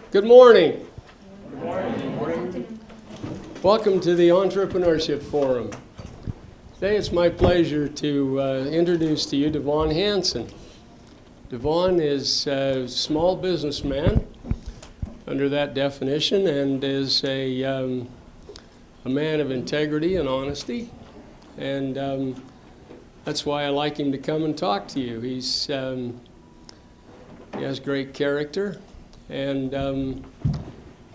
Good morning. Good morning. Good morning. Welcome to the Entrepreneurship Forum. Today it's my pleasure to introduce to you Devon Hansen. Devon is a small businessman under that definition and is a man of integrity and honesty. And that's why I like him to come and talk to you. He has great character, and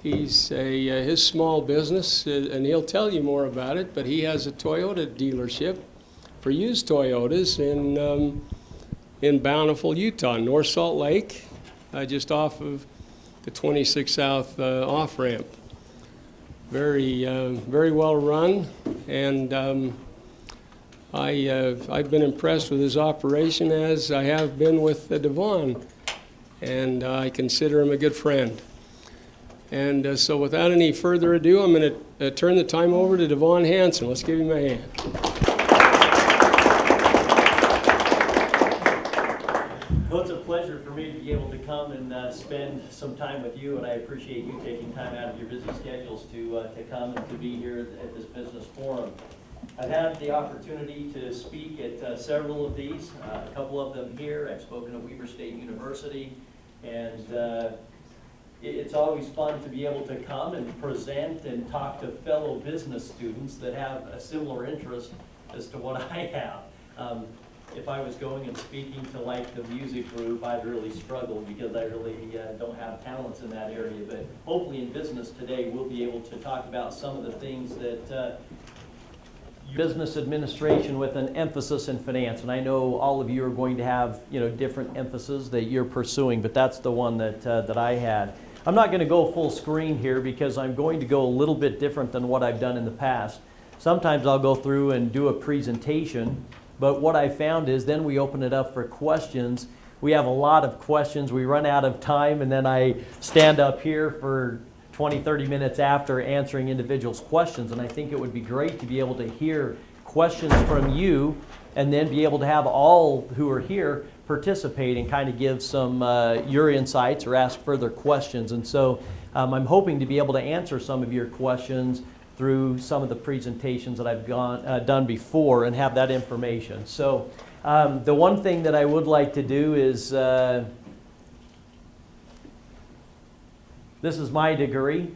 he's his small business, and he'll tell you more about it, but he has a Toyota dealership for used Toyotas in Bountiful, Utah, North Salt Lake, just off of the 26 South off-ramp. Very well run, and I've been impressed with his operation as I have been with Devon, and I consider him a good friend. And so without any further ado, I'm going to turn the time over to Devon Hansen. Let's give him a hand. Well, it's a pleasure for me to be able to come and spend some time with you, and I appreciate you taking time out of your busy schedules to come and to be here at this business forum. I've had the opportunity to speak at several of these, a couple of them here. I've spoken at Weber State University, and it's always fun to be able to come and present and talk to fellow business students that have a similar interest as to what I have. If I was going and speaking to like the music group, I'd really struggle because I really don't have talents in that area. But hopefully in business today, we'll be able to talk about some of the things that business administration with an emphasis in finance. And I know all of you are going to have different emphases that you're pursuing, but that's the one that I had. I'm not going to go full screen here because I'm going to go a little bit different than what I've done in the past. Sometimes I'll go through and do a presentation, but what I found is then we open it up for questions. We have a lot of questions. We run out of time, and then I stand up here for 20, 30 minutes after answering individuals' questions, and I think it would be great to be able to hear questions from you and then be able to have all who are here participate and kind of give some your insights or ask further questions. And so I'm hoping to be able to answer some of your questions through some of the presentations that I've done before and have that information. So the one thing that I would like to do is this is my degree,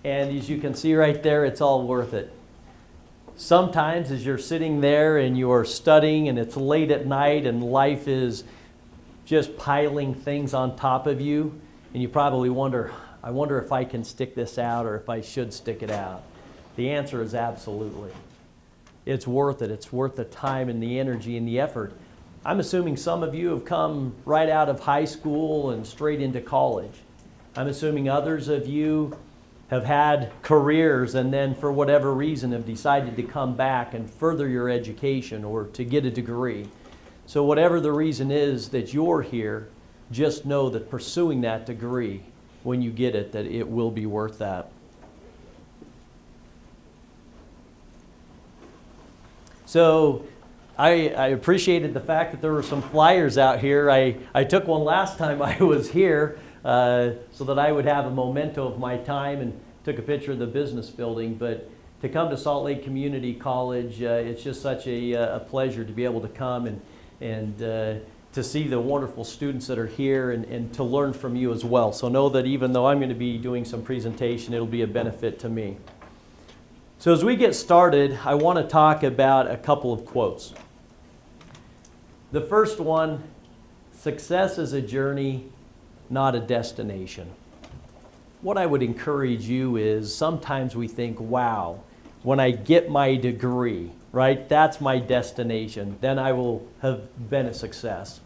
and as you can see right there, it's all worth it. Sometimes as you're sitting there and you're studying and it's late at night and life is just piling things on top of you, and you probably wonder, I wonder if I can stick this out or if I should stick it out. The answer is absolutely. It's worth it. It's worth the time and the energy and the effort. I'm assuming some of you have come right out of high school and straight into college. I'm assuming others of you have had careers and then for whatever reason have decided to come back and further your education or to get a degree. So whatever the reason is that you're here, just know that pursuing that degree, when you get it, that it will be worth that. So I appreciated the fact that there were some flyers out here. I took one last time I was here so that I would have a memento of my time and took a picture of the business building. But to come to Salt Lake Community College, it's just such a pleasure to be able to come and to see the wonderful students that are here and to learn from you as well. So know that even though I'm going to be doing some presentation, it'll be a benefit to me. So as we get started, I want to talk about a couple of quotes. The first one, success is a journey, not a destination. What I would encourage you is sometimes we think, wow, when I get my degree, right, that's my destination, then I will have been a success.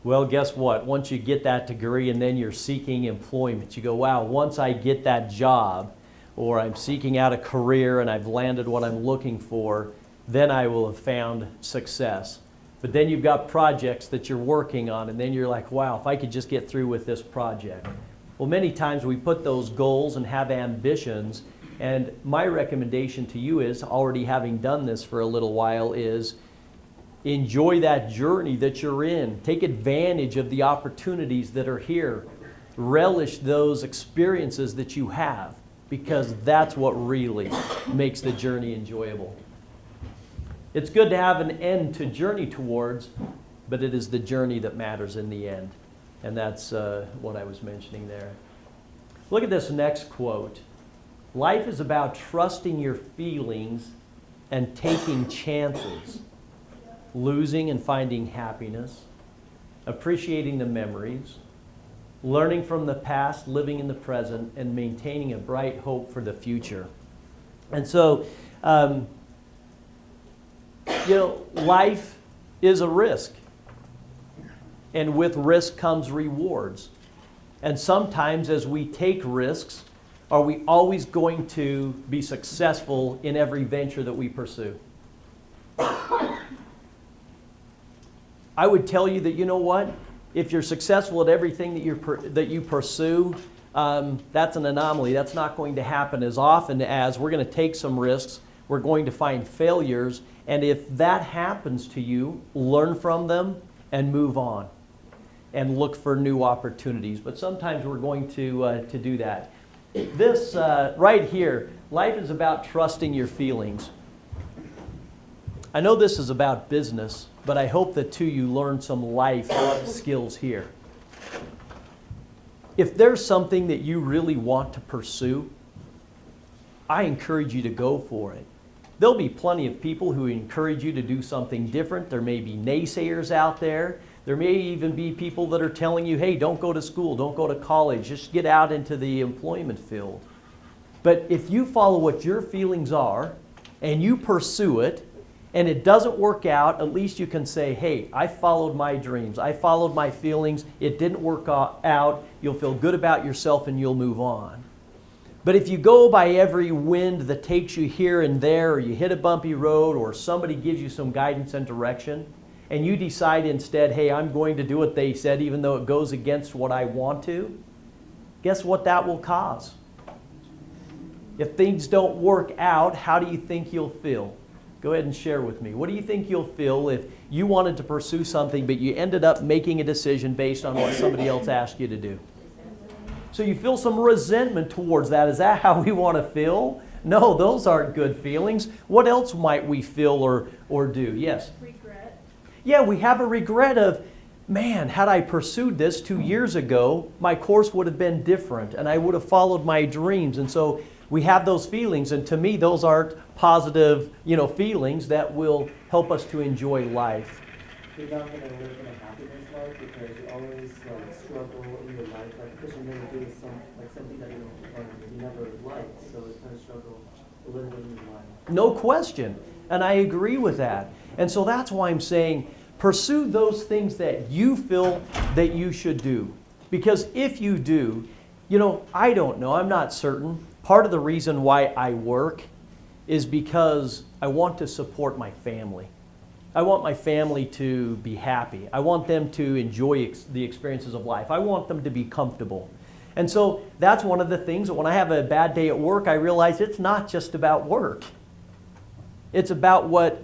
Well, guess what? Once you get that degree and then you're seeking employment, you go, wow, once I get that job or I'm seeking out a career and I've landed what I'm looking for, then I will have found success. But then you've got projects that you're working on, and then you're like, wow, if I could just get through with this project. Well, many times we put those goals and have ambitions, and my recommendation to you is, already having done this for a little while, is enjoy that journey that you're in. Take advantage of the opportunities that are here. relish those experiences that you have, because that's what really makes the journey enjoyable. It's good to have an end to journey towards, but it is the journey that matters in the end. And that's what I was mentioning there. Look at this next quote. Life is about trusting your feelings and taking chances, losing and finding happiness, appreciating the memories, learning from the past, living in the present, and maintaining a bright hope for the future. And so, life is a risk. And with risk comes rewards. And sometimes as we take risks, are we always going to be successful in every venture that we pursue? I would tell you that, you know what? If you're successful at everything that you pursue, that's an anomaly. That's not going to happen as often as we're going to take some risks. We're going to find failures. And if that happens to you, learn from them and move on and look for new opportunities. But sometimes we're going to do that. This right here, life is about trusting your feelings. I know this is about business, but I hope that too you learn some life skills here. If there's something that you really want to pursue, I encourage you to go for it. There'll be plenty of people who encourage you to do something different. There may be naysayers out there. There may even be people that are telling you, hey, don't go to school, don't go to college, just get out into the employment field. But if you follow what your feelings are and you pursue it, and it doesn't work out, at least you can say, hey, I followed my dreams. I followed my feelings. It didn't work out. You'll feel good about yourself and you'll move on. But if you go by every wind that takes you here and there, or you hit a bumpy road, or somebody gives you some guidance and direction, and you decide instead, hey, I'm going to do what they said even though it goes against what I want to, guess what that will cause? If things don't work out, how do you think you'll feel? Go ahead and share with me. What do you think you'll feel if you wanted to pursue something but you ended up making a decision based on what somebody else asked you to do? So you feel some resentment towards that. Is that how we want to feel? No, those aren't good feelings. What else might we feel or do? Yes? Regret. Yeah, we have a regret of, man, had I pursued this 2 years ago, my course would have been different and I would have followed my dreams. And so we have those feelings, and to me, those aren't positive, feelings that will help us to enjoy life. You're not going to live in a happiness life because you always struggle in your life, because you never do something that you never liked, so it's kind of struggle a little bit in your life. No question, and I agree with that. And so that's why I'm saying pursue those things that you feel that you should do. Because if you do, I don't know, I'm not certain. Part of the reason why I work is because I want to support my family. I want my family to be happy. I want them to enjoy the experiences of life. I want them to be comfortable. And so that's one of the things that when I have a bad day at work, I realize it's not just about work. It's about what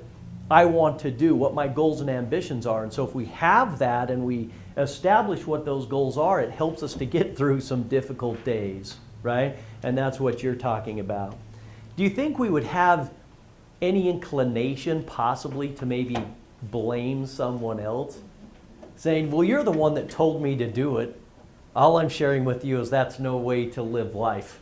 I want to do, what my goals and ambitions are. And so if we have that and we establish what those goals are, it helps us to get through some difficult days, right? And that's what you're talking about. Do you think we would have any inclination possibly to maybe blame someone else? Saying, well, you're the one that told me to do it. All I'm sharing with you is that's no way to live life.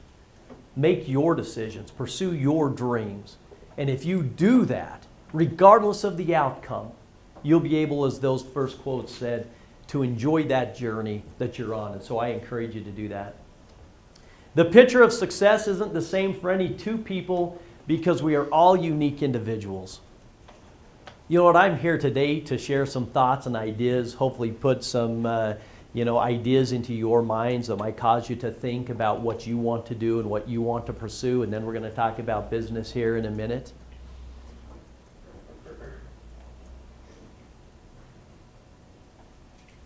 Make your decisions. Pursue your dreams. And if you do that, regardless of the outcome, you'll be able, as those first quotes said, to enjoy that journey that you're on. And so I encourage you to do that. The picture of success isn't the same for any two people because we are all unique individuals. You know what? I'm here today to share some thoughts and ideas, hopefully put some ideas into your minds that might cause you to think about what you want to do and what you want to pursue. And then we're going to talk about business here in a minute.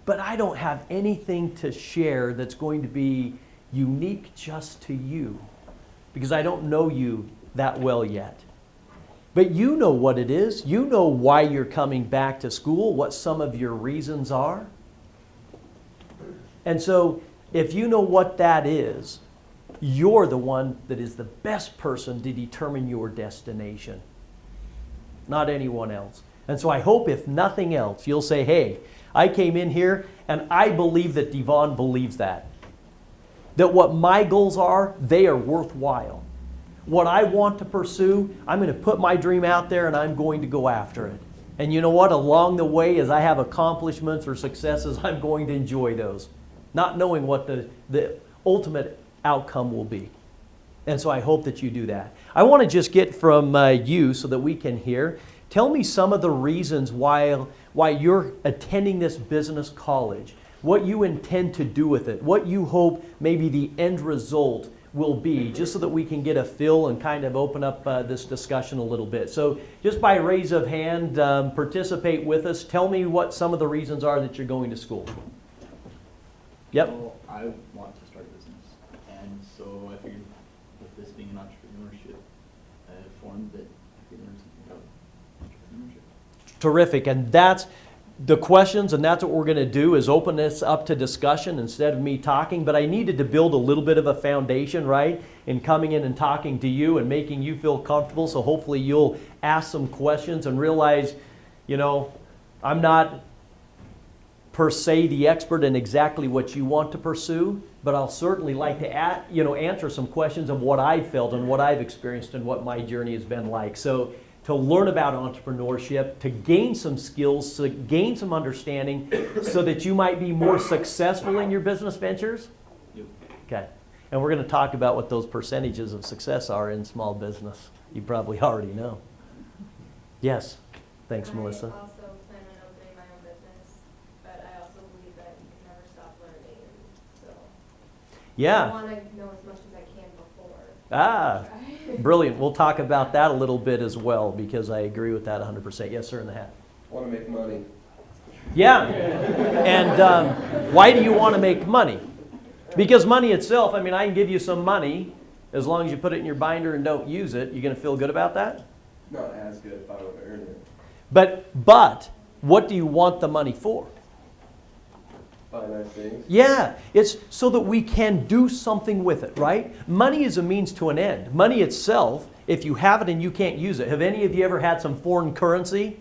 But I don't have anything to share that's going to be unique just to you because I don't know you that well yet. But you know what it is. You know why you're coming back to school, what some of your reasons are. And so If you know what that is, you're the one that is the best person to determine your destination, not anyone else. And so I hope, if nothing else, you'll say, hey, I came in here and I believe that Devon believes that. That what my goals are, they are worthwhile. What I want to pursue, I'm going to put my dream out there and I'm going to go after it. And you know what? Along the way, as I have accomplishments or successes, I'm going to enjoy those, not knowing what the ultimate outcome will be. And so I hope that you do that. I want to just get from you so that we can hear. Tell me some of the reasons why you're attending this business college, what you intend to do with it, what you hope maybe the end result will be, just so that we can get a feel and kind of open up this discussion a little bit. So just by raise of hand, participate with us. Tell me what some of the reasons are that you're going to school. Yep. Well, I want to start a business, and so I figured with this being an entrepreneurship forum that I could learn something about entrepreneurship. Terrific. And that's the questions, and that's what we're going to do, is open this up to discussion instead of me talking. But I needed to build a little bit of a foundation, right, in coming in and talking to you and making you feel comfortable. So hopefully you'll ask some questions and realize, you know, I'm not per se the expert in exactly what you want to pursue, but I'll certainly like to answer some questions of what I've felt and what I've experienced and what my journey has been like. So to learn about entrepreneurship, to gain some skills, to gain some understanding so that you might be more successful in your business ventures? Yep. Okay. And we're going to talk about what those percentages of success are in small business. You probably already know. Yes. Thanks, Melissa. I also plan on opening my own business, but I also believe that you can never stop learning. So I Yeah. want to know as much as I can before. Ah, brilliant. We'll talk about that a little bit as well, because I agree with that 100%. Yes, sir, in the hat. I want to make money. Yeah. And why do you want to make money? Because money itself, I mean, I can give you some money. As long as you put it in your binder and don't use it, you're going to feel good about that? Not as good if I would earn it. But what do you want the money for? Buy nice things. Yeah, it's so that we can do something with it, right? Money is a means to an end. Money itself, if you have it and you can't use it. Have any of you ever had some foreign currency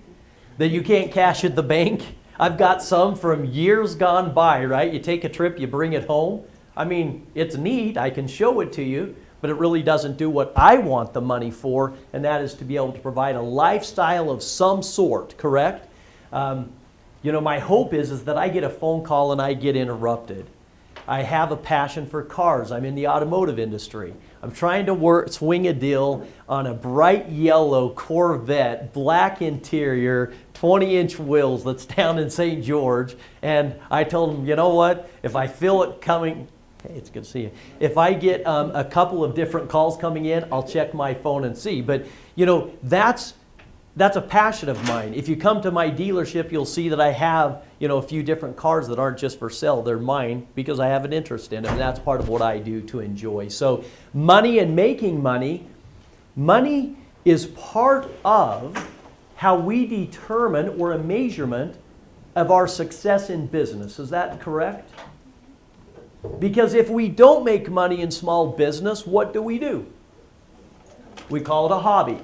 that you can't cash at the bank? I've got some from years gone by, right? You take a trip, you bring it home. I mean, it's neat. I can show it to you, but it really doesn't do what I want the money for, and that is to be able to provide a lifestyle of some sort, correct? You know, my hope is that I get a phone call and I get interrupted. I have a passion for cars. I'm in the automotive industry. I'm trying to swing a deal on a bright yellow Corvette, black interior, 20-inch wheels that's down in St. George. And I told them, you know what? If I feel it coming, hey, it's good to see you. If I get a couple of different calls coming in, I'll check my phone and see. But, you know, that's a passion of mine. If you come to my dealership, you'll see that I have, you know, a few different cars that aren't just for sale. They're mine because I have an interest in them, and that's part of what I do to enjoy. So money and making money is part of how we determine, or a measurement of our success in business. Is that correct? Because if we don't make money in small business, what do? We call it a hobby.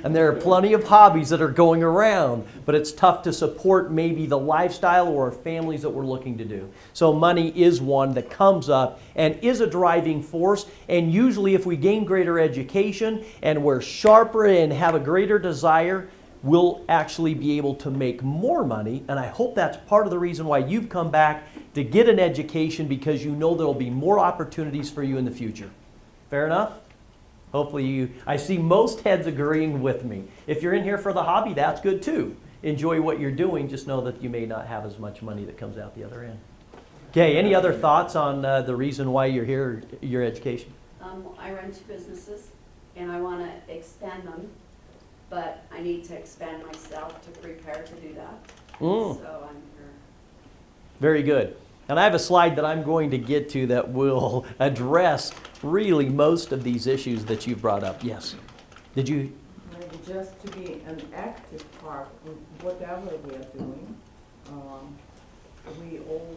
And there are plenty of hobbies that are going around, but it's tough to support maybe the lifestyle or families that we're looking to do. So money is one that comes up and is a driving force. And usually if we gain greater education and we're sharper and have a greater desire, we'll actually be able to make more money. And I hope that's part of the reason why you've come back to get an education, because you know there'll be more opportunities for you in the future. Fair enough? Hopefully I see most heads agreeing with me. If you're in here for the hobby, that's good too. Enjoy what you're doing. Just know that you may not have as much money that comes out the other end. Okay, any other thoughts on the reason why you're here, your education? I run two businesses and I want to expand them, but I need to expand myself to prepare to do that. So I'm here. Very good. And I have a slide that I'm going to get to that will address really most of these issues that you've brought up. Yes. Did you? Maybe just to be an active part with whatever we are doing. We all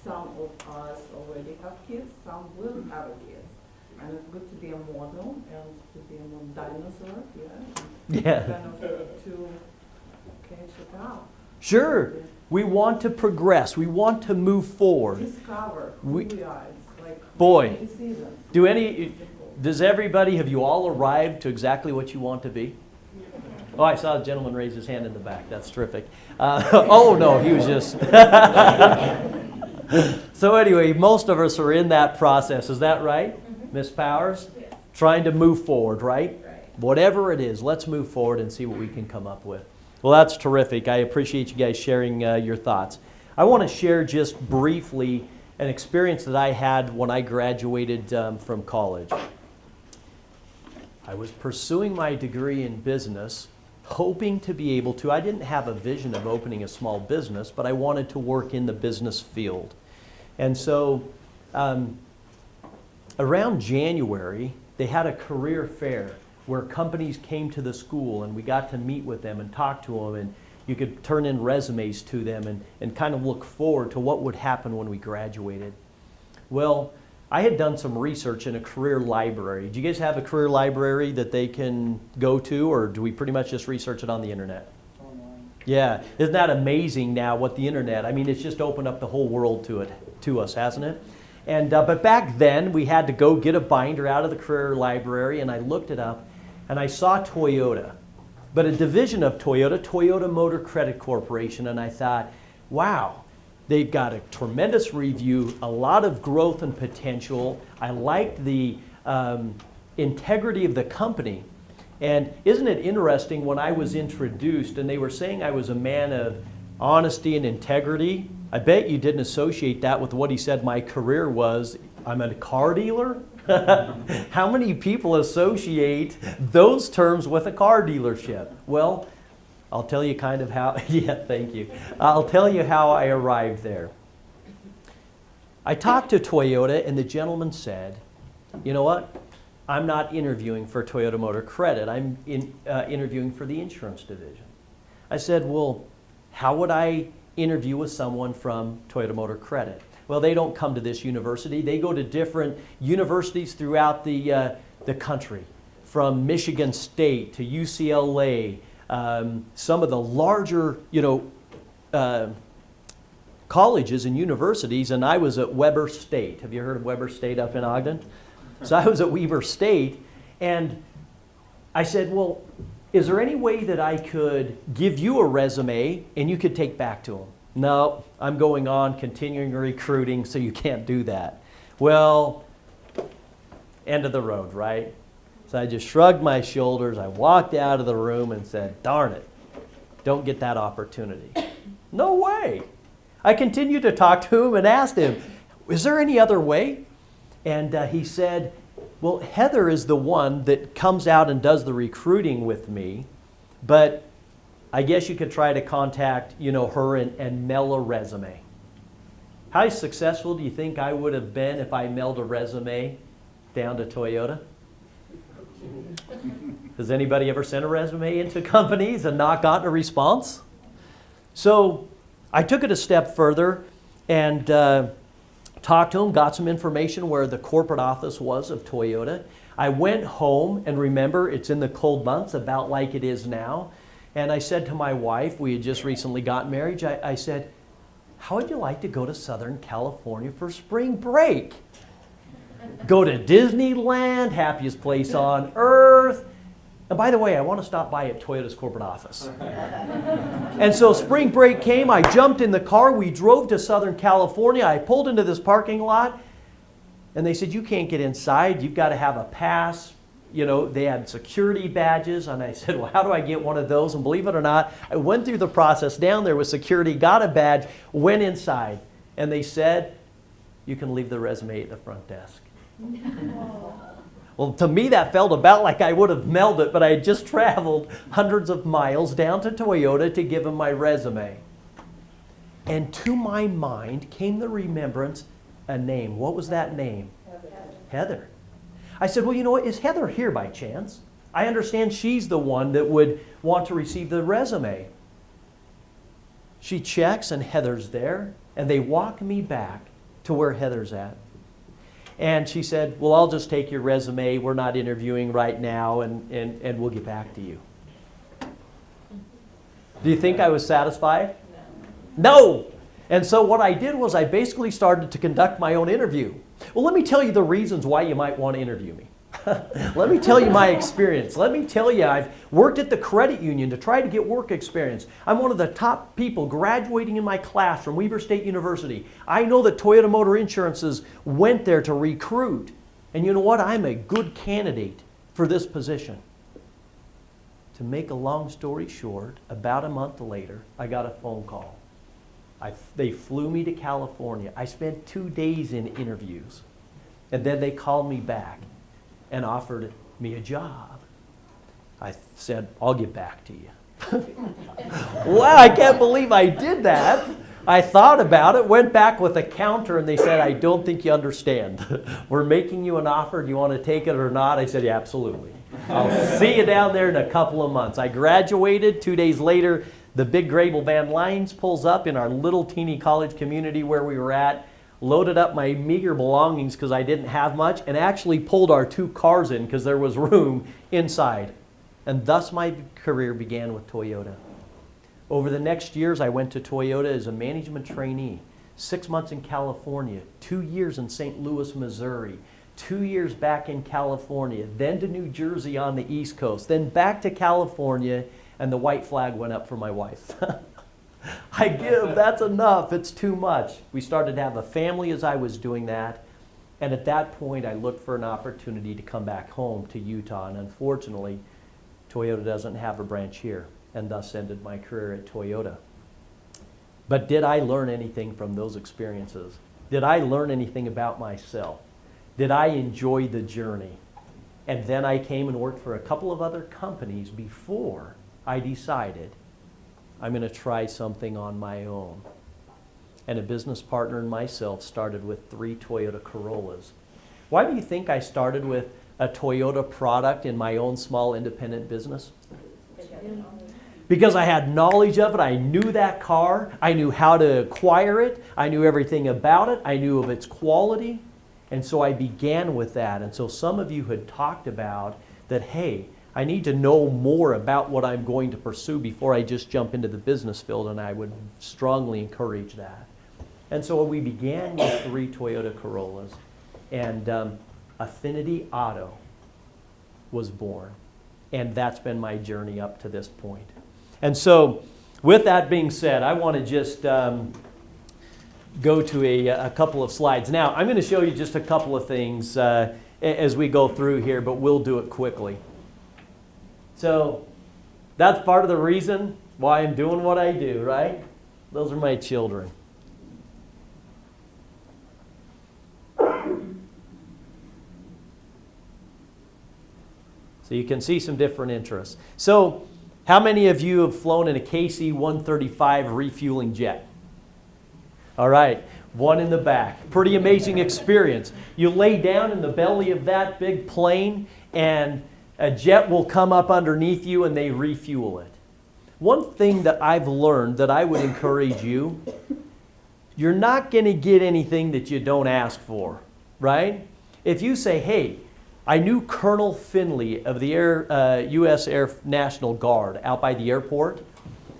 some of us already have kids, some will have kids. And it's good to be a model and to be a model dinosaur, yeah. Yeah. Kind of to catch it up. Sure. We want to progress. We want to move forward. Discover who We- we are. It's like Boy, many seasons. does everybody, have you all arrived to exactly what you want to be? Oh, I saw a gentleman raise his hand in the back. That's terrific. Oh, no, he was just... So anyway, most of us are in that process. Is that right, Miss Powers? Yes. Trying to move forward, right? Right. Whatever it is, let's move forward and see what we can come up with. Well, that's terrific. I appreciate you guys sharing your thoughts. I want to share just briefly an experience that I had when I graduated from college. I was pursuing my degree in business, hoping to be able to, I didn't have a vision of opening a small business, but I wanted to work in the business field. And so around January, they had a career fair where companies came to the school and we got to meet with them and talk to them, and you could turn in resumes to them and kind of look forward to what would happen when we graduated. Well, I had done some research in a career library. Do you guys have a career library that they can go to, or do we pretty much just research it on the internet? Online. Yeah, isn't that amazing now what the internet, I mean, it's just opened up the whole world to us, hasn't it? And but back then we had to go get a binder out of the career library, and I looked it up and I saw Toyota, but a division of Toyota, Toyota Motor Credit Corporation, and I thought, wow, they've got a tremendous review, a lot of growth and potential. I liked the integrity of the company. And isn't it interesting, when I was introduced and they were saying I was a man of honesty and integrity, I bet you didn't associate that with what he said my career was. I'm a car dealer? How many people associate those terms with a car dealership? Well, I'll tell you kind of how, yeah, thank you. I'll tell you how I arrived there. I talked to Toyota, and the gentleman said, you know what? I'm not interviewing for Toyota Motor Credit. I'm interviewing for the insurance division. I said, well, how would I interview with someone from Toyota Motor Credit? Well, they don't come to this university. They go to different universities throughout the country, from Michigan State to UCLA, some of the larger, colleges and universities, and I was at Weber State. Have you heard of Weber State up in Ogden? So I was at Weber State, and I said, well, is there any way that I could give you a resume and you could take back to them? No, I'm going on continuing recruiting, so you can't do that. Well, end of the road, right? So I just shrugged my shoulders. I walked out of the room and said, darn it, don't get that opportunity. No way. I continued to talk to him and asked him, is there any other way? And he said, well, Heather is the one that comes out and does the recruiting with me, but I guess you could try to contact, her and mail a resume. How successful do you think I would have been if I mailed a resume down to Toyota? Has anybody ever sent a resume into companies and not gotten a response? So I took it a step further and talked to him, got some information where the corporate office was of Toyota. I went home, and remember, it's in the cold months, about like it is now. And I said to my wife, we had just recently gotten married, I said, how would you like to go to Southern California for spring break? Go to Disneyland, happiest place on earth. And by the way, I want to stop by at Toyota's corporate office. And so spring break came, I jumped in the car, we drove to Southern California, I pulled into this parking lot, and they said, you can't get inside, you've got to have a pass. They had security badges, and I said, well, how do I get one of those? And believe it or not, I went through the process down there with security, got a badge, went inside, and they said, you can leave the resume at the front desk. Well, to me, that felt about like I would have mailed it, but I had just traveled hundreds of miles down to Toyota to give them my resume. And to my mind came the remembrance, a name. What was that name? Heather. I said, well, you know what? Is Heather here by chance? I understand she's the one that would want to receive the resume. She checks, and Heather's there, and they walk me back to where Heather's at. And she said, well, I'll just take your resume. We're not interviewing right now, and we'll get back to you. Do you think I was satisfied? No. And so what I did was I basically started to conduct my own interview. Well, let me tell you the reasons why you might want to interview me. Let me tell you my experience. Let me tell you, I've worked at the credit union to try to get work experience. I'm one of the top people graduating in my class from Weber State University. I know that Toyota Motor Insurances went there to recruit. And you know what? I'm a good candidate for this position. To make a long story short, about a month later, I got a phone call. They flew me to California. I spent 2 days in interviews. And then they called me back and offered me a job. I said, I'll get back to you. Wow, I can't believe I did that. I thought about it, went back with a counter, and they said, I don't think you understand. We're making you an offer. Do you want to take it or not? I said, yeah, absolutely. I'll see you down there in a couple of months. I graduated. 2 days later, the big Grable van Lines pulls up in our little teeny college community where we were at, loaded up my meager belongings because I didn't have much, and actually pulled our 2 cars in because there was room inside. And thus my career began with Toyota. Over the next years, I went to Toyota as a management trainee. 6 months in California, 2 years in St. Louis, Missouri, 2 years back in California, then to New Jersey on the East Coast, then back to California, and the white flag went up for my wife. I give, that's enough, it's too much. We started to have a family as I was doing that, and at that point I looked for an opportunity to come back home to Utah, and unfortunately, Toyota doesn't have a branch here, and thus ended my career at Toyota. But did I learn anything from those experiences? Did I learn anything about myself? Did I enjoy the journey? And then I came and worked for a couple of other companies before I decided I'm going to try something on my own. And a business partner and myself started with 3 Toyota Corollas. Why do you think I started with a Toyota product in my own small independent business? Because I had knowledge of it. I knew that car. I knew how to acquire it. I knew everything about it. I knew of its quality. And so I began with that. And so some of you had talked about that, hey, I need to know more about what I'm going to pursue before I just jump into the business field, and I would strongly encourage that. And so we began with 3 Toyota Corollas, and Affinity Auto was born. And that's been my journey up to this point. And so with that being said, I want to just go to a couple of slides. Now, I'm going to show you just a couple of things as we go through here, but we'll do it quickly. So that's part of the reason why I'm doing what I do, right? Those are my children. So you can see some different interests. So how many of you have flown in a KC-135 refueling jet? All right, one in the back. Pretty amazing experience. You lay down in the belly of that big plane and a jet will come up underneath you and they refuel it. One thing that I've learned that I would encourage you, you're not going to get anything that you don't ask for, right? If you say, hey, I knew Colonel Finley of the U.S. Air National Guard out by the airport,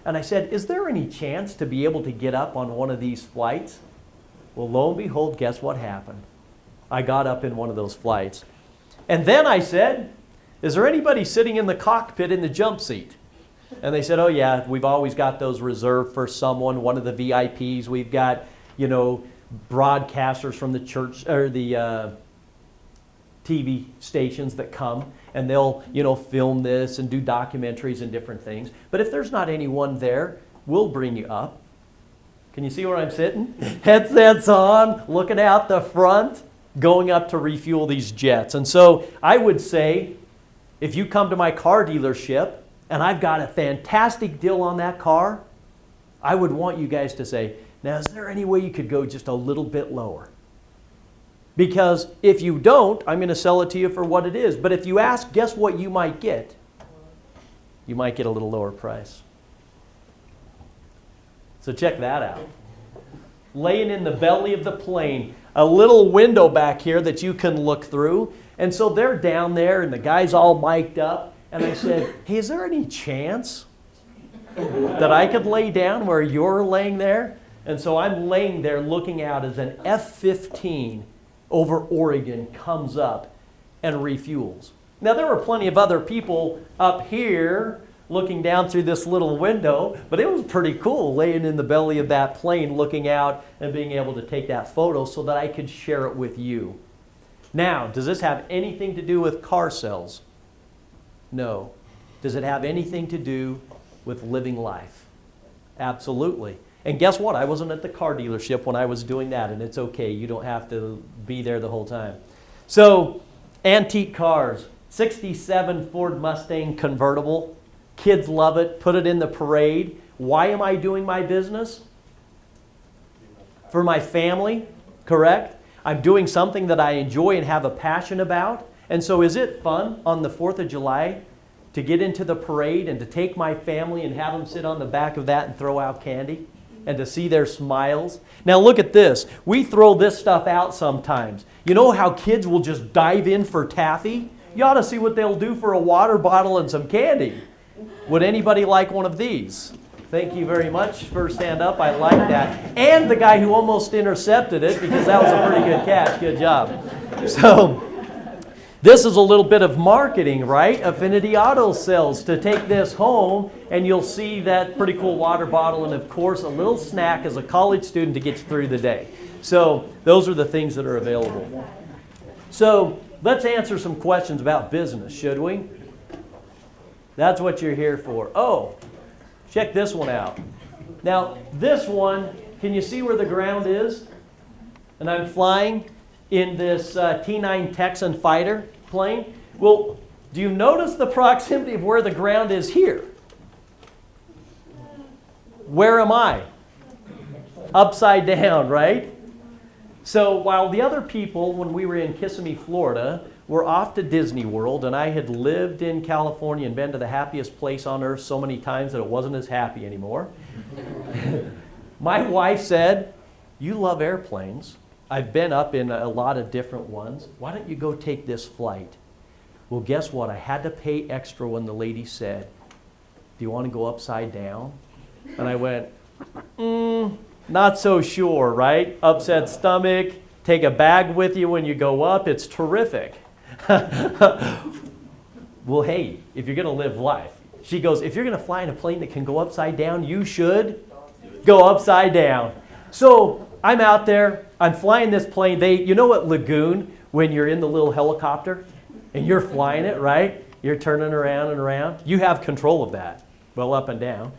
and I said, is there any chance to be able to get up on one of these flights? Well, lo and behold, guess what happened? I got up in one of those flights. And then I said, is there anybody sitting in the cockpit in the jump seat? And they said, oh yeah, we've always got those reserved for someone, one of the VIPs. We've got, you know, broadcasters from the church or the TV stations that come and they'll, you know, film this and do documentaries and different things. But if there's not anyone there, we'll bring you up. Can you see where I'm sitting? Headsets on, looking out the front, going up to refuel these jets. And so I would say, if you come to my car dealership and I've got a fantastic deal on that car, I would want you guys to say, now is there any way you could go just a little bit lower? Because if you don't, I'm going to sell it to you for what it is. But if you ask, guess what you might get? You might get a little lower price. So check that out. laying in the belly of the plane, a little window back here that you can look through. And so they're down there, and the guy's all mic'd up. And I said, hey, is there any chance that I could lay down where you're laying there? And so I'm laying there looking out as an F-15 over Oregon comes up and refuels. Now, there were plenty of other people up here looking down through this little window, but it was pretty cool laying in the belly of that plane looking out and being able to take that photo so that I could share it with you. Now, does this have anything to do with car sales? No. Does it have anything to do with living life? Absolutely. And guess what? I wasn't at the car dealership when I was doing that, and it's okay. You don't have to be there the whole time. So, antique cars. 67 Ford Mustang convertible. Kids love it. Put it in the parade. Why am I doing my business? For my family, correct? I'm doing something that I enjoy and have a passion about. And so is it fun on the 4th of July to get into the parade and to take my family and have them sit on the back of that and throw out candy and to see their smiles? Now look at this. We throw this stuff out sometimes. You know how kids will just dive in for taffy? You ought to see what they'll do for a water bottle and some candy. Would anybody like one of these? Thank you very much for stand up. I like that. And the guy who almost intercepted it, because that was a pretty good catch. Good job. So this is a little bit of marketing, right? Affinity Auto Sales, to take this home, and you'll see that pretty cool water bottle and, of course, a little snack as a college student to get you through the day. So those are the things that are available. So let's answer some questions about business, should we? That's what you're here for. Oh, check this one out. Now, this one, can you see where the ground is? And I'm flying in this T9 Texan fighter plane. Well, do you notice the proximity of where the ground is here? Where am I? Upside down, right? So while the other people, when we were in Kissimmee, Florida, were off to Disney World, and I had lived in California and been to the happiest place on earth so many times that it wasn't as happy anymore. My wife said, you love airplanes. I've been up in a lot of different ones. Why don't you go take this flight? Well, guess what? I had to pay extra when the lady said, do you want to go upside down? And I went, not so sure, right? Upset stomach, take a bag with you when you go up. It's terrific. Well, hey, if you're going to live life. She goes, if you're going to fly in a plane that can go upside down, you should go upside down. So I'm out there. I'm flying this plane. You know at Lagoon, when you're in the little helicopter and you're flying it, right? You're turning around and around. You have control of that, well, up and down.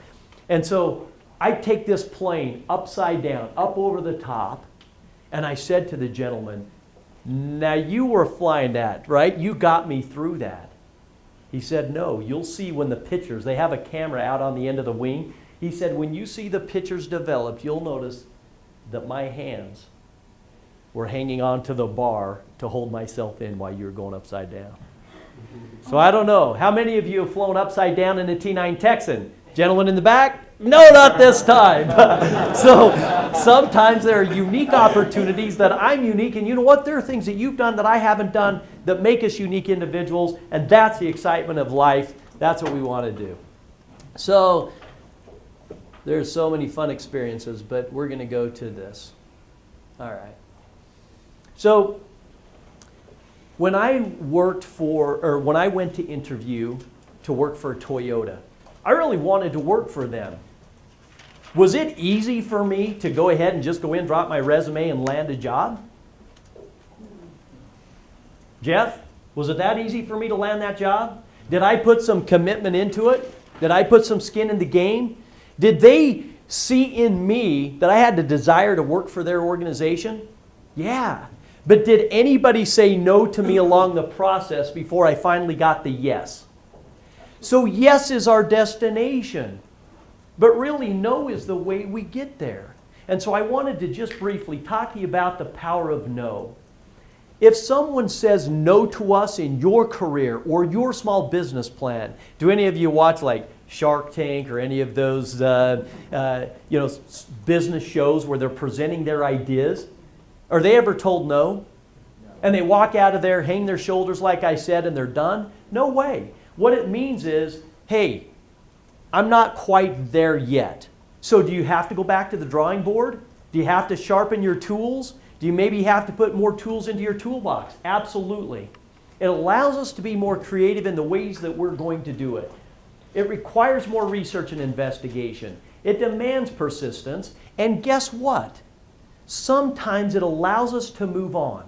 And so I take this plane upside down, up over the top, and I said to the gentleman, now you were flying that, right? You got me through that. He said, no, you'll see when the pictures, they have a camera out on the end of the wing. He said, when you see the pictures developed, you'll notice that my hands were hanging onto the bar to hold myself in while you were going upside down. So I don't know. How many of you have flown upside down in a T9 Texan? Gentleman in the back? No, not this time. So sometimes there are unique opportunities that I'm unique, and you know what? There are things that you've done that I haven't done that make us unique individuals, and that's the excitement of life. That's what we want to do. So there's so many fun experiences, but we're going to go to this. All right. So when I went to interview to work for Toyota, I really wanted to work for them. Was it easy for me to go ahead and just go in, drop my resume, and land a job? Jeff, was it that easy for me to land that job? Did I put some commitment into it? Did I put some skin in the game? Did they see in me that I had the desire to work for their organization? Yeah. But did anybody say no to me along the process before I finally got the yes? So yes is our destination, but really no is the way we get there. And so I wanted to just briefly talk to you about the power of no. If someone says no to us in your career or your small business plan, do any of you watch like Shark Tank or any of those business shows where they're presenting their ideas? Are they ever told no? And they walk out of there, hang their shoulders like I said, and they're done? No way. What it means is, hey, I'm not quite there yet. So do you have to go back to the drawing board? Do you have to sharpen your tools? Do you maybe have to put more tools into your toolbox? Absolutely. It allows us to be more creative in the ways that we're going to do it. It requires more research and investigation. It demands persistence. And guess what? Sometimes it allows us to move on.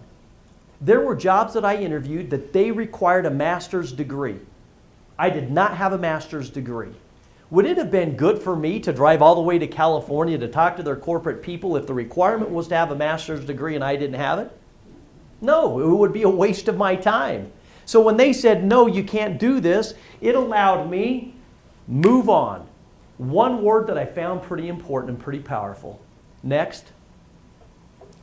There were jobs that I interviewed that they required a master's degree. I did not have a master's degree. Would it have been good for me to drive all the way to California to talk to their corporate people if the requirement was to have a master's degree and I didn't have it? No, it would be a waste of my time. So when they said, no, you can't do this, it allowed me move on. One word that I found pretty important and pretty powerful. Next.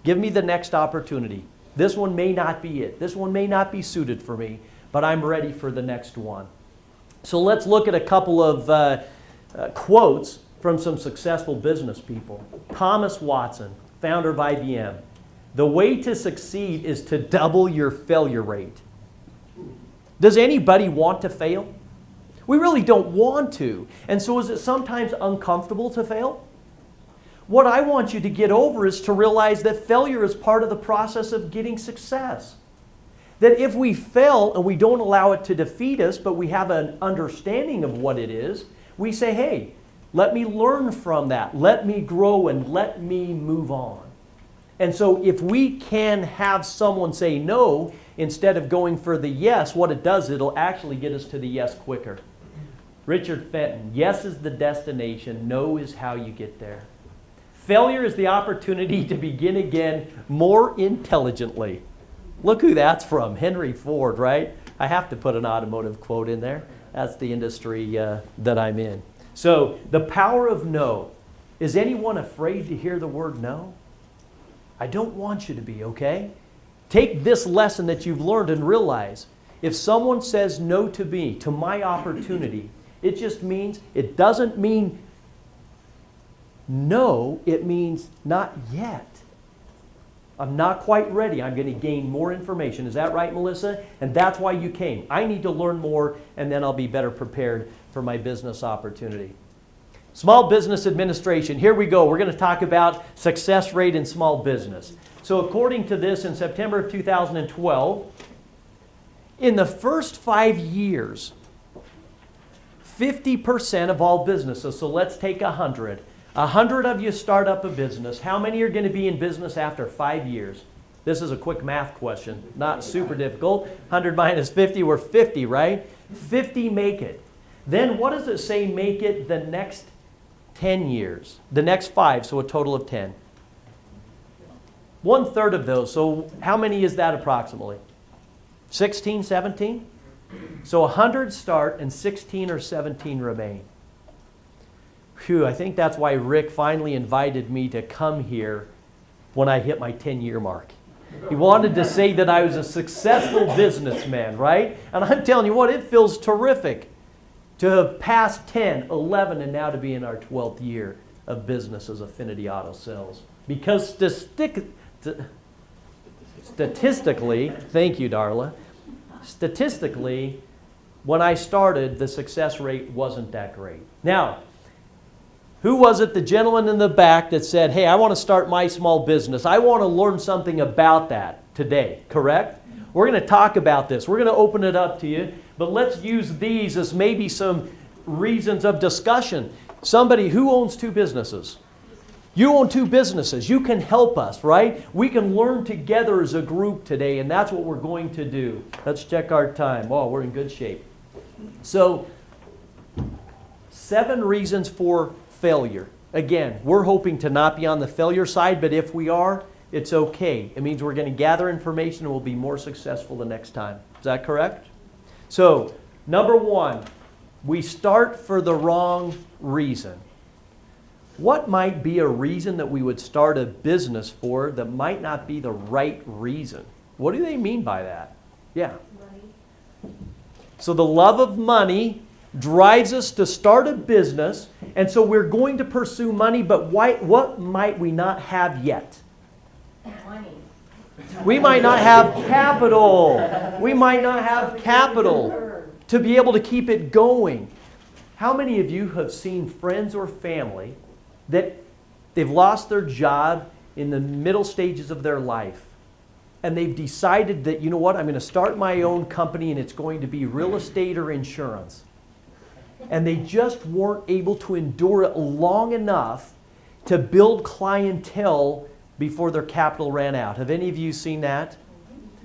Give me the next opportunity. This one may not be it. This one may not be suited for me, but I'm ready for the next one. So let's look at a couple of quotes from some successful business people. Thomas Watson, founder of IBM. The way to succeed is to double your failure rate. Does anybody want to fail? We really don't want to. And so is it sometimes uncomfortable to fail? What I want you to get over is to realize that failure is part of the process of getting success. That if we fail and we don't allow it to defeat us, but we have an understanding of what it is, we say, hey, let me learn from that. Let me grow and let me move on. And so if we can have someone say no instead of going for the yes, what it does, it'll actually get us to the yes quicker. Richard Fenton, yes is the destination, no is how you get there. Failure is the opportunity to begin again more intelligently. Look who that's from, Henry Ford, right? I have to put an automotive quote in there. That's the industry that I'm in. So the power of no. Is anyone afraid to hear the word no? I don't want you to be, okay? Take this lesson that you've learned and realize if someone says no to me, to my opportunity, it just means, it doesn't mean no, it means not yet. I'm not quite ready. I'm going to gain more information. Is that right, Melissa? And that's why you came. I need to learn more, and then I'll be better prepared for my business opportunity. Small business administration. Here we go. We're going to talk about success rate in small business. So according to this, in September of 2012, in the first 5 years, 50% of all businesses, so let's take 100. 100 of you start up a business. How many are going to be in business after 5 years? This is a quick math question, not super difficult. 100 minus 50, we're 50, right? 50 make it. Then what does it say make it the next 10 years? The next 5, so a total of 10. 1/3 of those, so how many is that approximately? 16, 17? So 100 start and 16 or 17 remain. Phew, I think that's why Rick finally invited me to come here when I hit my 10-year mark. He wanted to say that I was a successful businessman, right? And I'm telling you what, it feels terrific to have passed 10, 11, and now to be in our 12th year of business as Affinity Auto Sales. Because statistically, thank you, Darla, statistically, when I started, the success rate wasn't that great. Now, who was it, the gentleman in the back that said, hey, I want to start my small business. I want to learn something about that today, correct? We're going to talk about this. We're going to open it up to you, but let's use these as maybe some reasons of discussion. Somebody who owns 2 businesses. You own 2 businesses. You can help us, right? We can learn together as a group today, and that's what we're going to do. Let's check our time. Oh, we're in good shape. So, 7 reasons for failure. Again, we're hoping to not be on the failure side, but if we are, it's okay. It means we're going to gather information and we'll be more successful the next time. Is that correct? So, number 1, we start for the wrong reason. What might be a reason that we would start a business for that might not be the right reason? What do they mean by that? Yeah. Money. So the love of money drives us to start a business, and so we're going to pursue money, but what might we not have yet? Money. We might not have capital. We might not have capital to be able to keep it going. How many of you have seen friends or family that they've lost their job in the middle stages of their life, and they've decided that, you know what, I'm going to start my own company and it's going to be real estate or insurance. And they just weren't able to endure it long enough to build clientele before their capital ran out. Have any of you seen that?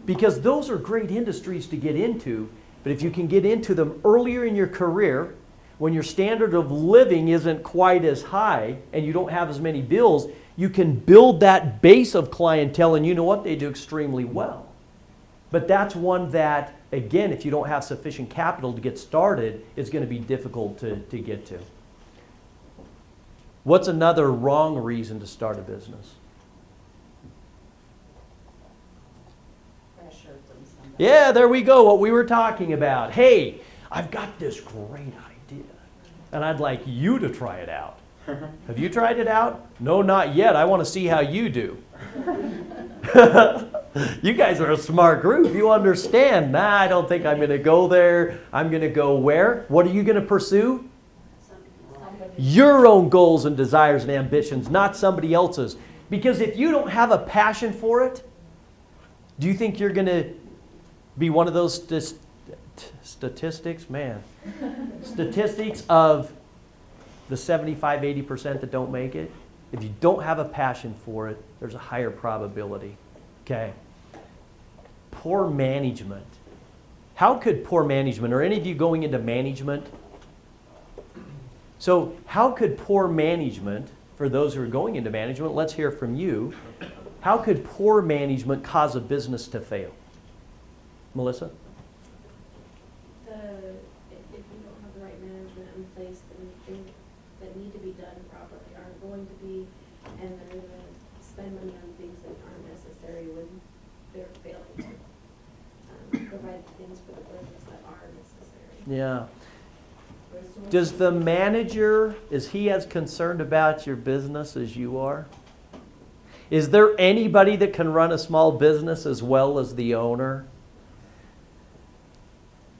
Because those are great industries to get into, but if you can get into them earlier in your career, when your standard of living isn't quite as high and you don't have as many bills, you can build that base of clientele, and you know what? They do extremely well. But that's one that, again, if you don't have sufficient capital to get started, it's going to be difficult to get to. What's another wrong reason to start a business? Pressure from somebody. Yeah, there we go, what we were talking about. Hey, I've got this great idea, and I'd like you to try it out. Have you tried it out? No, not yet. I want to see how you do. You guys are a smart group. You understand. Nah, I don't think I'm going to go there. I'm going to go where? What are you going to pursue? Your own goals and desires and ambitions, not somebody else's. Because if you don't have a passion for it, do you think you're going to be one of those statistics? Man. Statistics of the 75, 80% that don't make it? If you don't have a passion for it, there's a higher probability. Okay. Poor management. How could poor management, or any of you going into management? So how could poor management, for those who are going into management, let's hear from you. How could poor management cause a business to fail? Melissa? If you don't have the right management in place, then things that need to be done properly aren't going to be, and they're going to spend money on things that aren't necessary when they're failing to provide things for the business that are necessary. Yeah. Does the manager, is he as concerned about your business as you are? Is there anybody that can run a small business as well as the owner?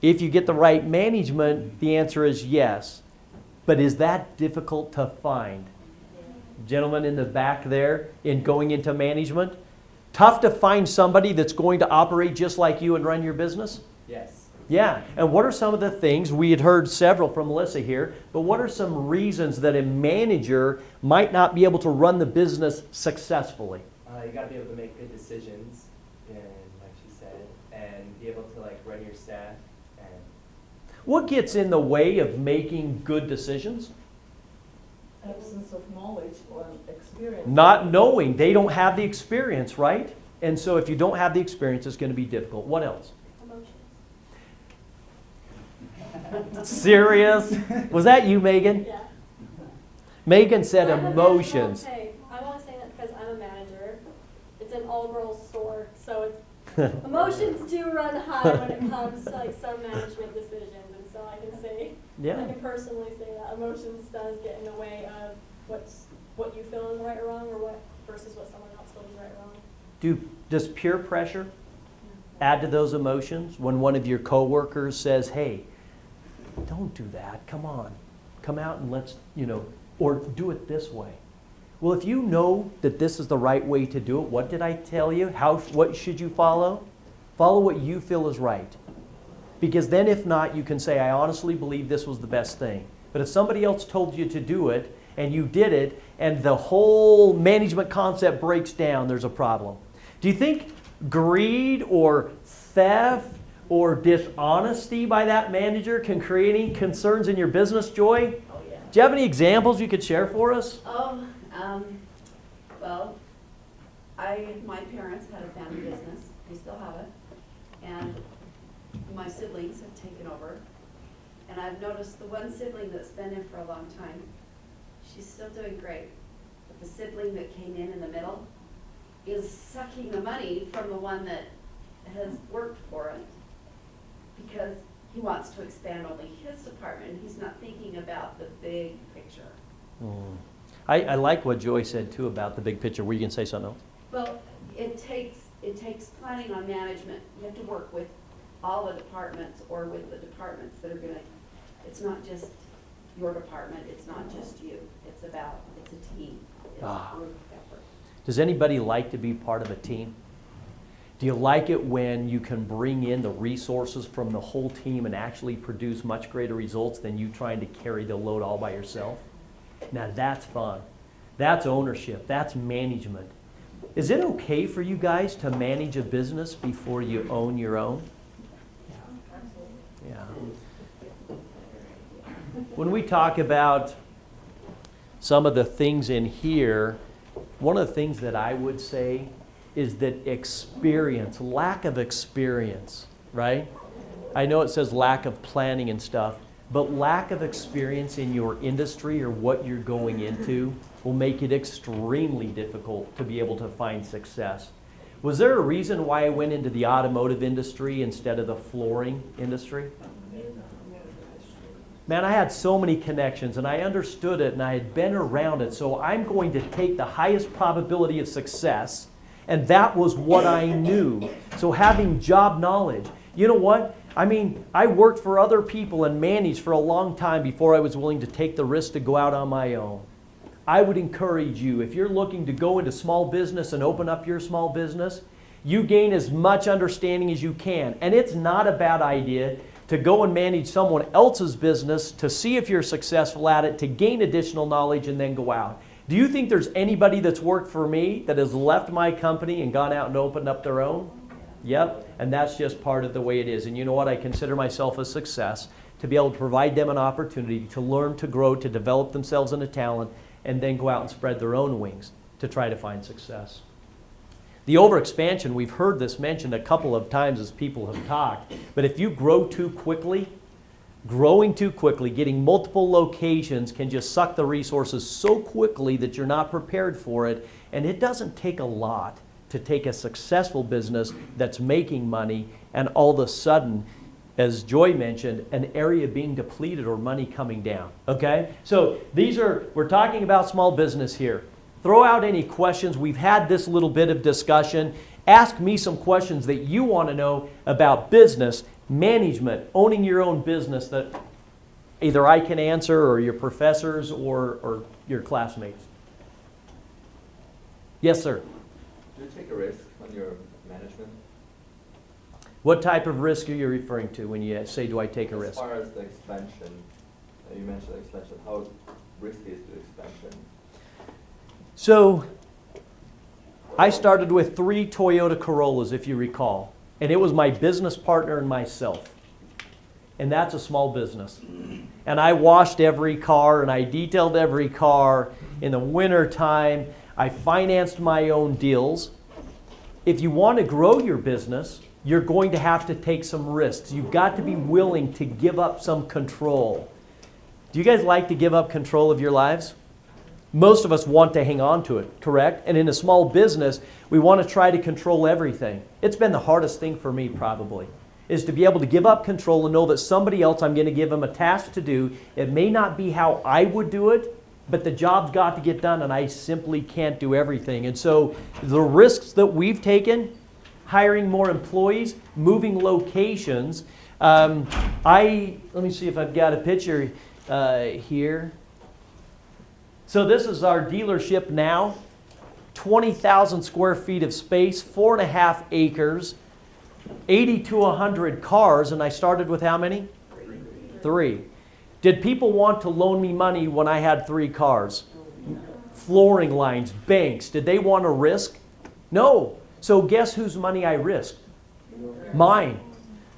If you get the right management, the answer is yes. But is that difficult to find? Gentlemen in the back there, in going into management, tough to find somebody that's going to operate just like you and run your business? Yes. Yeah, and what are some of the things, we had heard several from Melissa here, but what are some reasons that a manager might not be able to run the business successfully? You got to be able to make good decisions, and like she said, and be able to like run your staff. And What gets in the way of making good decisions? Absence of knowledge or experience. Not knowing. They don't have the experience, right? And so if you don't have the experience, it's going to be difficult. What else? Emotions. Serious? Was that you, Megan? Yeah. Megan said I'm a emotions. manager. Hey, I want to say that because I'm a manager. It's an all-girls store, so it's emotions do run high when it comes to like some management decisions, and so I can say, I Yeah. can personally say that emotions does get in the way of what you feel is right or wrong, or what versus what someone else feels is right or wrong. Does peer pressure add to those emotions when one of your coworkers says, hey, don't do that, come on, come out and let's, or do it this way. Well, if you know that this is the right way to do it, what did I tell you? What should you follow? Follow what you feel is right. Because then if not, you can say, I honestly believe this was the best thing. But if somebody else told you to do it, and you did it, and the whole management concept breaks down, there's a problem. Do you think greed or theft or dishonesty by that manager can create any concerns in your business, Joy? Oh, yeah. Do you have any examples you could share for us? Oh, well, my parents had a family business, we still have it, and my siblings have taken over. And I've noticed the one sibling that's been in for a long time, she's still doing great. But the sibling that came in the middle is sucking the money from the one that has worked for it. Because he wants to expand only his department, he's not thinking about the big picture. I like what Joy said too about the big picture. Were you going to say something else? Well, it takes planning on management. You have to work with all the departments or with the departments that are gonna, it's not just your department, it's not just you. It's a team. It's a group effort. Does anybody like to be part of a team? Do you like it when you can bring in the resources from the whole team and actually produce much greater results than you trying to carry the load all by yourself? Now that's fun. That's ownership. That's management. Is it okay for you guys to manage a business before you own your own? Yeah. When we talk about some of the things in here, one of the things that I would say is that experience, lack of experience, right? I know it says lack of planning and stuff, but lack of experience in your industry or what you're going into will make it extremely difficult to be able to find success. Was there a reason why I went into the automotive industry instead of the flooring industry? Man, I had so many connections and I understood it and I had been around it, so I'm going to take the highest probability of success, and that was what I knew. So having job knowledge, you know what? I mean, I worked for other people and managed for a long time before I was willing to take the risk to go out on my own. I would encourage you, if you're looking to go into small business and open up your small business, you gain as much understanding as you can. And it's not a bad idea to go and manage someone else's business to see if you're successful at it, to gain additional knowledge and then go out. Do you think there's anybody that's worked for me that has left my company and gone out and opened up their own? Yep, and that's just part of the way it is. And you know what? I consider myself a success to be able to provide them an opportunity to learn, to grow, to develop themselves in a talent, and then go out and spread their own wings to try to find success. The overexpansion, we've heard this mentioned a couple of times as people have talked, but if you grow too quickly, growing too quickly, getting multiple locations can just suck the resources so quickly that you're not prepared for it, and it doesn't take a lot to take a successful business that's making money and all of a sudden, as Joy mentioned, an area being depleted or money coming down, okay? So we're talking about small business here. Throw out any questions. We've had this little bit of discussion. Ask me some questions that you want to know about business, management, owning your own business that either I can answer or your professors or your classmates. Yes, sir. Do you take a risk on your management? What type of risk are you referring to when you say, do I take a risk? As far as the expansion, you mentioned expansion, how risky is the expansion? So, I started with 3 Toyota Corollas, if you recall, and it was my business partner and myself. And that's a small business. And I washed every car and I detailed every car in the winter time. I financed my own deals. If you want to grow your business, you're going to have to take some risks. You've got to be willing to give up some control. Do you guys like to give up control of your lives? Most of us want to hang on to it, correct? And in a small business, we want to try to control everything. It's been the hardest thing for me probably, is to be able to give up control and know that somebody else, I'm going to give them a task to do. It may not be how I would do it, but the job's got to get done and I simply can't do everything. And so the risks that we've taken, hiring more employees, moving locations. Let me see if I've got a picture here. So this is our dealership now. 20,000 square feet of space, 4.5 acres, 80 to 100 cars, and I started with how many? 3. Did people want to loan me money when I had 3 cars? Flooring lines, banks, did they want to risk? No. So guess whose money I risked? Mine.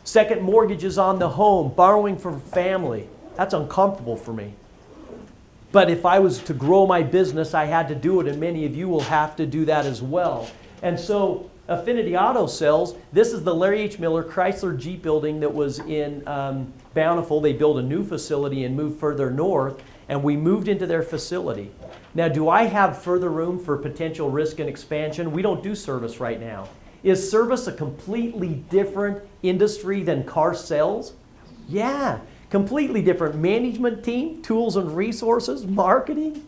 Second mortgages on the home, borrowing from family. That's uncomfortable for me. But if I was to grow my business, I had to do it, and many of you will have to do that as well. And so Affinity Auto Sales, this is the Larry H. Miller Chrysler Jeep building that was in Bountiful. They built a new facility and moved further north, and we moved into their facility. Now, do I have further room for potential risk and expansion? We don't do service right now. Is service a completely different industry than car sales? Yeah, completely different management team, tools and resources, marketing.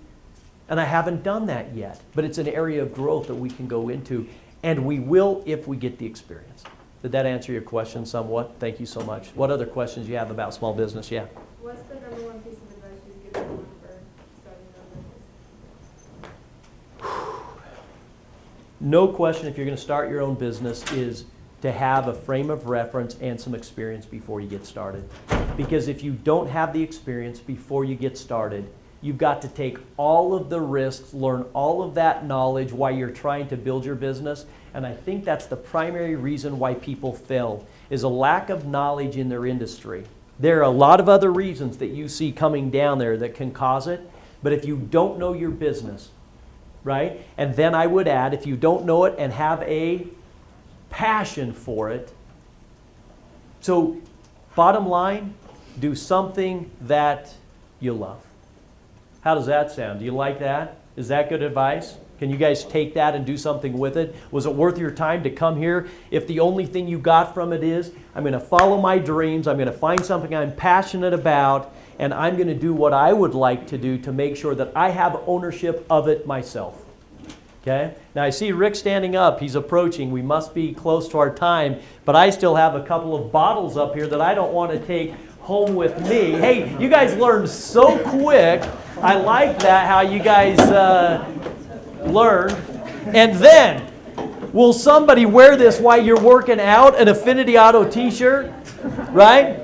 And I haven't done that yet, but it's an area of growth that we can go into, and we will if we get the experience. Did that answer your question somewhat? Thank you so much. What other questions you have about small business? Yeah. What's the number one piece of advice you'd give someone for starting their own business? No question, if you're going to start your own business, is to have a frame of reference and some experience before you get started. Because if you don't have the experience before you get started, you've got to take all of the risks, learn all of that knowledge while you're trying to build your business. And I think that's the primary reason why people fail, is a lack of knowledge in their industry. There are a lot of other reasons that you see coming down there that can cause it, but if you don't know your business, right? And then I would add, if you don't know it and have a passion for it. So, bottom line, do something that you love. How does that sound? Do you like that? Is that good advice? Can you guys take that and do something with it? Was it worth your time to come here if the only thing you got from it is, I'm going to follow my dreams, I'm going to find something I'm passionate about, and I'm going to do what I would like to do to make sure that I have ownership of it myself? Okay? Now I see Rick standing up. He's approaching. We must be close to our time, but I still have a couple of bottles up here that I don't want to take home with me. Hey, you guys learned so quick. I like that, how you guys learned. And then, will somebody wear this while you're working out, an Affinity Auto t-shirt? Right?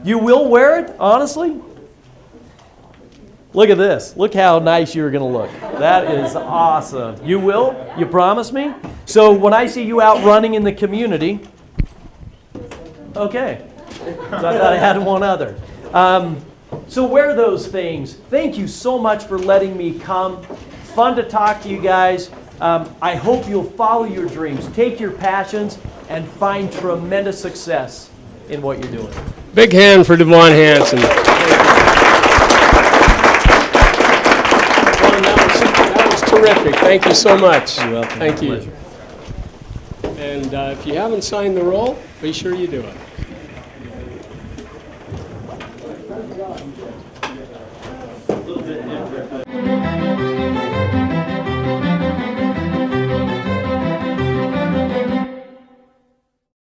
You will wear it, honestly? Look at this. Look how nice you're going to look. That is awesome. You will? You promise me? So when I see you out running in the community, okay. So I thought I had one other. So wear those things. Thank you so much for letting me come. Fun to talk to you guys. I hope you'll follow your dreams, take your passions, and find tremendous success in what you're doing. Big hand for Devon Hansen. That was terrific. Thank you so much. You're welcome. Thank you. Pleasure. And if you haven't signed the roll, be sure you do it.